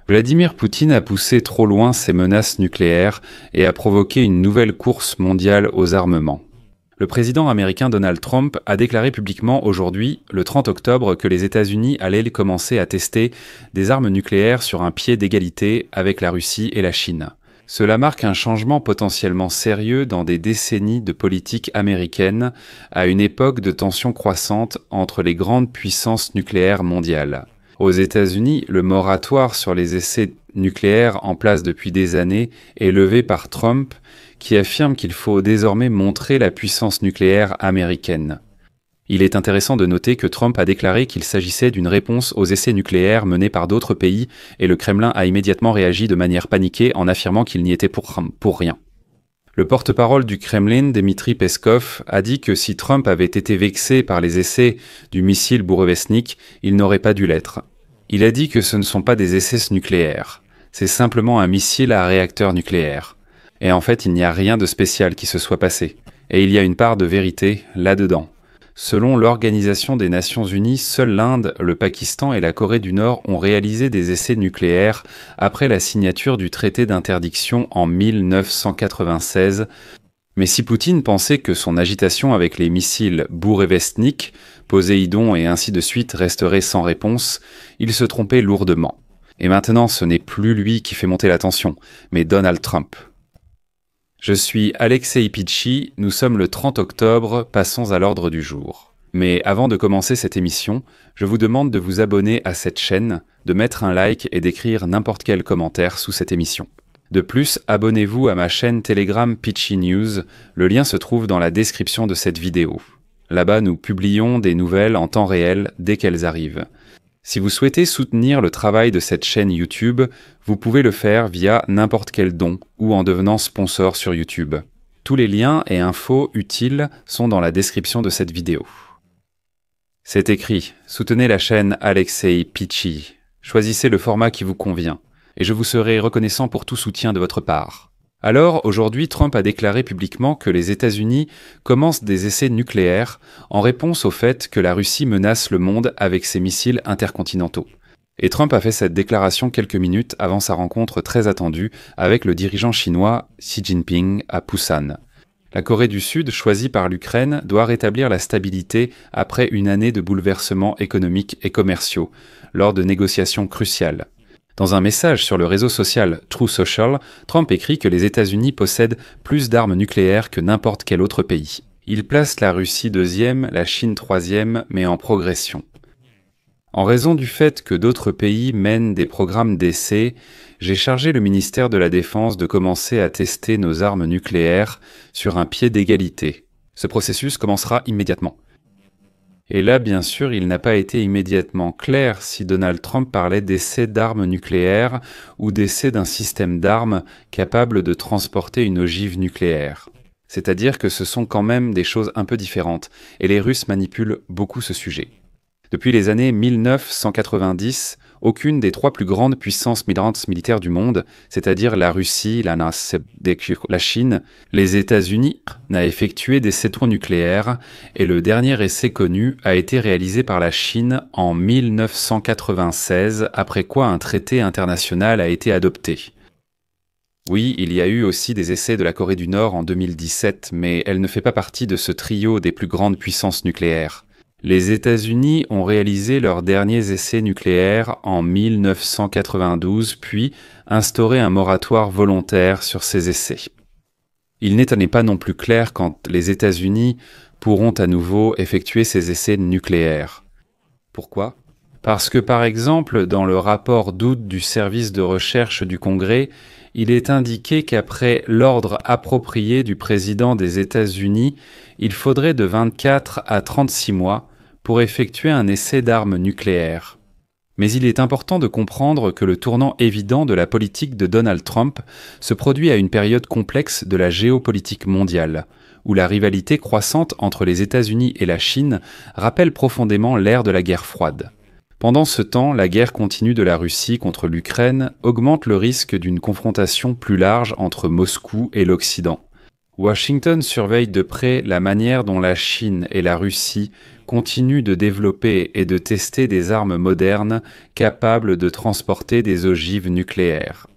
Vladimir Poutine a poussé trop loin ses menaces nucléaires et a provoqué une nouvelle course mondiale aux armements. Le président américain Donald Trump a déclaré publiquement aujourd'hui, le 30 octobre, que les États-Unis allaient commencer à tester des armes nucléaires sur un pied d'égalité avec la Russie et la Chine. Cela marque un changement potentiellement sérieux dans des décennies de politique américaine, à une époque de tensions croissantes entre les grandes puissances nucléaires mondiales. Aux États-Unis, le moratoire sur les essais nucléaires en place depuis des années est levé par Trump, qui affirme qu'il faut désormais montrer la puissance nucléaire américaine. Il est intéressant de noter que Trump a déclaré qu'il s'agissait d'une réponse aux essais nucléaires menés par d'autres pays et le Kremlin a immédiatement réagi de manière paniquée en affirmant qu'il n'y était pour rien. Le porte-parole du Kremlin, Dmitri Peskov, a dit que si Trump avait été vexé par les essais du missile Bourevestnik, il n'aurait pas dû l'être. Il a dit que ce ne sont pas des essais nucléaires, c'est simplement un missile à réacteur nucléaire. Et en fait, il n'y a rien de spécial qui se soit passé. Et il y a une part de vérité là-dedans. Selon l'Organisation des Nations Unies, seuls l'Inde, le Pakistan et la Corée du Nord ont réalisé des essais nucléaires après la signature du traité d'interdiction en 1996. Mais si Poutine pensait que son agitation avec les missiles Bourevestnik, Poséidon et ainsi de suite resterait sans réponse, il se trompait lourdement. Et maintenant, ce n'est plus lui qui fait monter la tension, mais Donald Trump. Je suis Alexei Pichi, nous sommes le 30 octobre, passons à l'ordre du jour. Mais avant de commencer cette émission, je vous demande de vous abonner à cette chaîne, de mettre un like et d'écrire n'importe quel commentaire sous cette émission. De plus, abonnez-vous à ma chaîne Telegram Pichi News, le lien se trouve dans la description de cette vidéo. Là-bas, nous publions des nouvelles en temps réel dès qu'elles arrivent. Si vous souhaitez soutenir le travail de cette chaîne YouTube, vous pouvez le faire via n'importe quel don ou en devenant sponsor sur YouTube. Tous les liens et infos utiles sont dans la description de cette vidéo. C'est écrit, soutenez la chaîne Alexei Pichi. Choisissez le format qui vous convient, et je vous serai reconnaissant pour tout soutien de votre part. Alors, aujourd'hui, Trump a déclaré publiquement que les États-Unis commencent des essais nucléaires en réponse au fait que la Russie menace le monde avec ses missiles intercontinentaux. Et Trump a fait cette déclaration quelques minutes avant sa rencontre très attendue avec le dirigeant chinois Xi Jinping à Pusan. La Corée du Sud, choisie par l'Ukraine, doit rétablir la stabilité après une année de bouleversements économiques et commerciaux, lors de négociations cruciales. Dans un message sur le réseau social Truth Social, Trump écrit que les États-Unis possèdent plus d'armes nucléaires que n'importe quel autre pays. Il place la Russie deuxième, la Chine troisième, mais en progression. En raison du fait que d'autres pays mènent des programmes d'essai, j'ai chargé le ministère de la Défense de commencer à tester nos armes nucléaires sur un pied d'égalité. Ce processus commencera immédiatement. Et là, bien sûr, il n'a pas été immédiatement clair si Donald Trump parlait d'essais d'armes nucléaires ou d'essais d'un système d'armes capable de transporter une ogive nucléaire. C'est-à-dire que ce sont quand même des choses un peu différentes, et les Russes manipulent beaucoup ce sujet. Depuis les années 1990, aucune des trois plus grandes puissances militaires du monde, c'est-à-dire la Russie, la Chine, les États-Unis, n'a effectué d'essais nucléaires et le dernier essai connu a été réalisé par la Chine en 1996, après quoi un traité international a été adopté. Oui, il y a eu aussi des essais de la Corée du Nord en 2017, mais elle ne fait pas partie de ce trio des plus grandes puissances nucléaires. Les États-Unis ont réalisé leurs derniers essais nucléaires en 1992, puis instauré un moratoire volontaire sur ces essais. Il n'est pas non plus clair quand les États-Unis pourront à nouveau effectuer ces essais nucléaires. Pourquoi ? Parce que, par exemple, dans le rapport d'août du service de recherche du Congrès, il est indiqué qu'après l'ordre approprié du président des États-Unis, il faudrait de 24 à 36 mois pour effectuer un essai d'armes nucléaires. Mais il est important de comprendre que le tournant évident de la politique de Donald Trump se produit à une période complexe de la géopolitique mondiale, où la rivalité croissante entre les États-Unis et la Chine rappelle profondément l'ère de la guerre froide. Pendant ce temps, la guerre continue de la Russie contre l'Ukraine augmente le risque d'une confrontation plus large entre Moscou et l'Occident. Washington surveille de près la manière dont la Chine et la Russie continuent de développer et de tester des armes modernes capables de transporter des ogives nucléaires.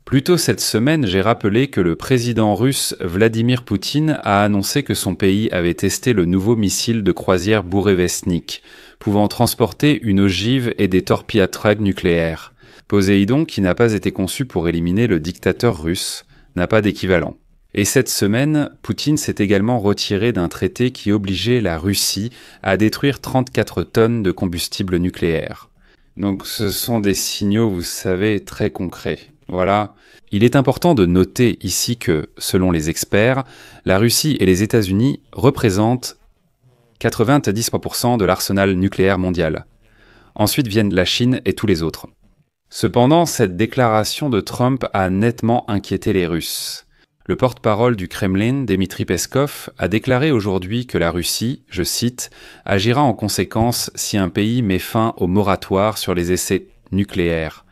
Plus tôt cette semaine, j'ai rappelé que le président russe Vladimir Poutine a annoncé que son pays avait testé le nouveau missile de croisière Bourevestnik, pouvant transporter une ogive et des torpilles-à-trague nucléaires. Poséidon, qui n'a pas été conçu pour éliminer le dictateur russe, n'a pas d'équivalent. Et cette semaine, Poutine s'est également retiré d'un traité qui obligeait la Russie à détruire 34 tonnes de combustible nucléaire. Donc ce sont des signaux, vous savez, très concrets. Voilà. Il est important de noter ici que, selon les experts, la Russie et les États-Unis représentent 90% de l'arsenal nucléaire mondial. Ensuite viennent la Chine et tous les autres. Cependant, cette déclaration de Trump a nettement inquiété les Russes. Le porte-parole du Kremlin, Dmitri Peskov, a déclaré aujourd'hui que la Russie, je cite, agira en conséquence si un pays met fin au moratoire sur les essais nucléaires.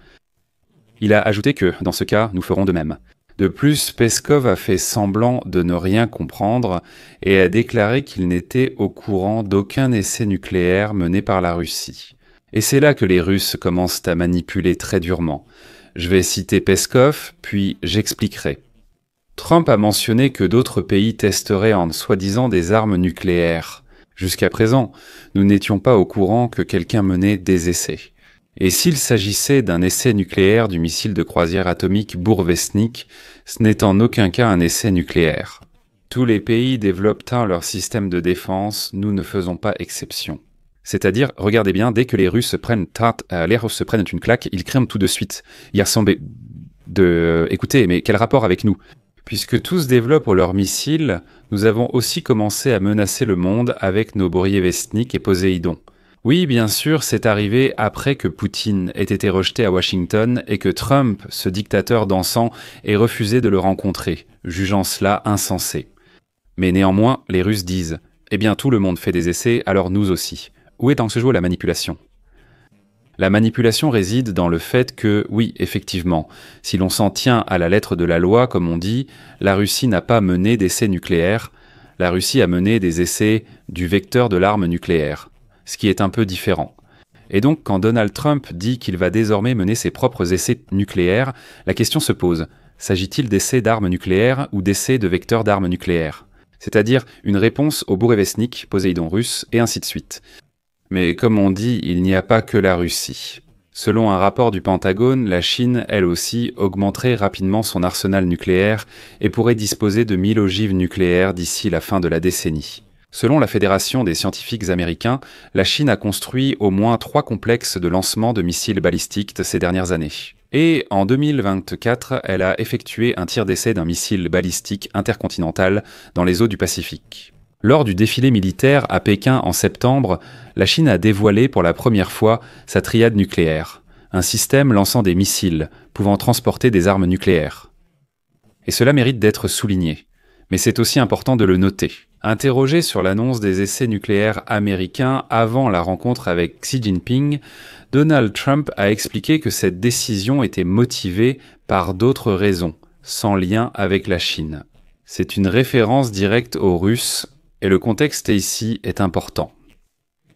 Il a ajouté que, dans ce cas, nous ferons de même. De plus, Peskov a fait semblant de ne rien comprendre et a déclaré qu'il n'était au courant d'aucun essai nucléaire mené par la Russie. Et c'est là que les Russes commencent à manipuler très durement. Je vais citer Peskov, puis j'expliquerai. Trump a mentionné que d'autres pays testeraient en soi-disant des armes nucléaires. Jusqu'à présent, nous n'étions pas au courant que quelqu'un menait des essais. Et s'il s'agissait d'un essai nucléaire du missile de croisière atomique Bourevestnik, ce n'est en aucun cas un essai nucléaire. Tous les pays développent leur système de défense, nous ne faisons pas exception. C'est-à-dire, regardez bien, dès que les Russes prennent une claque, ils crament tout de suite. Il ressemble écoutez, mais quel rapport avec nous ? Puisque tous développent leurs missiles, nous avons aussi commencé à menacer le monde avec nos Bourevestnik et Poséidon. Oui, bien sûr, c'est arrivé après que Poutine ait été rejeté à Washington et que Trump, ce dictateur dansant, ait refusé de le rencontrer, jugeant cela insensé. Mais néanmoins, les Russes disent « Eh bien, tout le monde fait des essais, alors nous aussi ». Où est en ce jour la manipulation ? La manipulation réside dans le fait que, oui, effectivement, si l'on s'en tient à la lettre de la loi, comme on dit, la Russie n'a pas mené d'essais nucléaires, la Russie a mené des essais du vecteur de l'arme nucléaire, ce qui est un peu différent. Et donc, quand Donald Trump dit qu'il va désormais mener ses propres essais nucléaires, la question se pose, s'agit-il d'essais d'armes nucléaires ou d'essais de vecteurs d'armes nucléaires ? C'est-à-dire une réponse au Bourevestnik, Poséidon russe, et ainsi de suite. Mais comme on dit, il n'y a pas que la Russie. Selon un rapport du Pentagone, la Chine, elle aussi, augmenterait rapidement son arsenal nucléaire et pourrait disposer de 1000 ogives nucléaires d'ici la fin de la décennie. Selon la Fédération des scientifiques américains, la Chine a construit au moins 3 complexes de lancement de missiles balistiques ces dernières années. Et en 2024, elle a effectué un tir d'essai d'un missile balistique intercontinental dans les eaux du Pacifique. Lors du défilé militaire à Pékin en septembre, la Chine a dévoilé pour la première fois sa triade nucléaire, un système lançant des missiles, pouvant transporter des armes nucléaires. Et cela mérite d'être souligné, mais c'est aussi important de le noter. Interrogé sur l'annonce des essais nucléaires américains avant la rencontre avec Xi Jinping, Donald Trump a expliqué que cette décision était motivée par d'autres raisons, sans lien avec la Chine. C'est une référence directe aux Russes, et le contexte ici est important.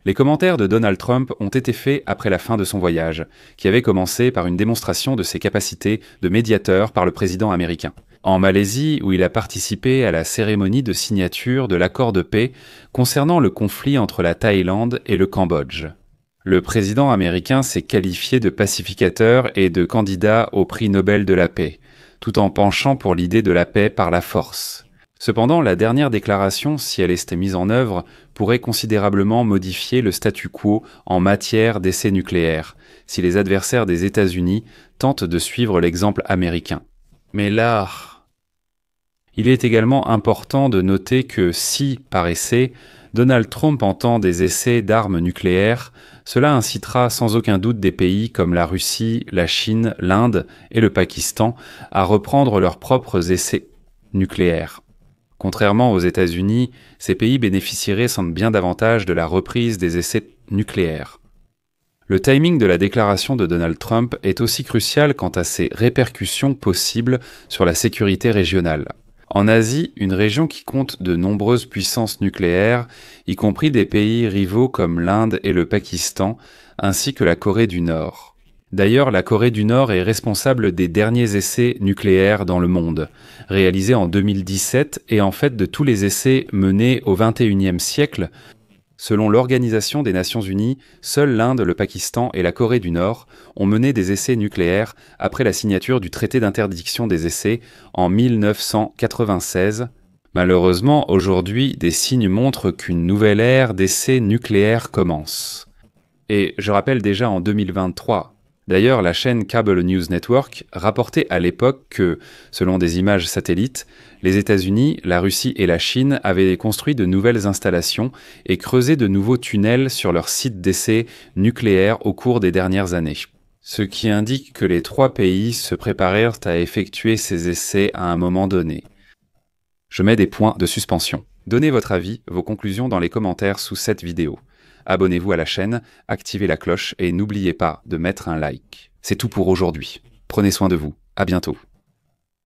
Les commentaires de Donald Trump ont été faits après la fin de son voyage, qui avait commencé par une démonstration de ses capacités de médiateur par le président américain. En Malaisie, où il a participé à la cérémonie de signature de l'accord de paix concernant le conflit entre la Thaïlande et le Cambodge. Le président américain s'est qualifié de pacificateur et de candidat au prix Nobel de la paix, tout en penchant pour l'idée de la paix par la force. Cependant, la dernière déclaration, si elle était mise en œuvre, pourrait considérablement modifier le statu quo en matière d'essais nucléaires, si les adversaires des États-Unis tentent de suivre l'exemple américain. Mais là, il est également important de noter que si, par essai, Donald Trump entend des essais d'armes nucléaires, cela incitera sans aucun doute des pays comme la Russie, la Chine, l'Inde et le Pakistan à reprendre leurs propres essais nucléaires. Contrairement aux États-Unis, ces pays bénéficieraient sans bien davantage de la reprise des essais nucléaires. Le timing de la déclaration de Donald Trump est aussi crucial quant à ses répercussions possibles sur la sécurité régionale. En Asie, une région qui compte de nombreuses puissances nucléaires, y compris des pays rivaux comme l'Inde et le Pakistan, ainsi que la Corée du Nord. D'ailleurs, la Corée du Nord est responsable des derniers essais nucléaires dans le monde, réalisés en 2017 et en fait de tous les essais menés au XXIe siècle. Selon l'Organisation des Nations Unies, seuls l'Inde, le Pakistan et la Corée du Nord ont mené des essais nucléaires après la signature du traité d'interdiction des essais en 1996. Malheureusement, aujourd'hui, des signes montrent qu'une nouvelle ère d'essais nucléaires commence. Et je rappelle déjà en 2023, d'ailleurs la chaîne Cable News Network rapportait à l'époque que, selon des images satellites, les États-Unis, la Russie et la Chine avaient construit de nouvelles installations et creusé de nouveaux tunnels sur leurs sites d'essais nucléaires au cours des dernières années. Ce qui indique que les trois pays se préparèrent à effectuer ces essais à un moment donné. Je mets des points de suspension. Donnez votre avis, vos conclusions dans les commentaires sous cette vidéo. Abonnez-vous à la chaîne, activez la cloche et n'oubliez pas de mettre un like. C'est tout pour aujourd'hui. Prenez soin de vous. À bientôt.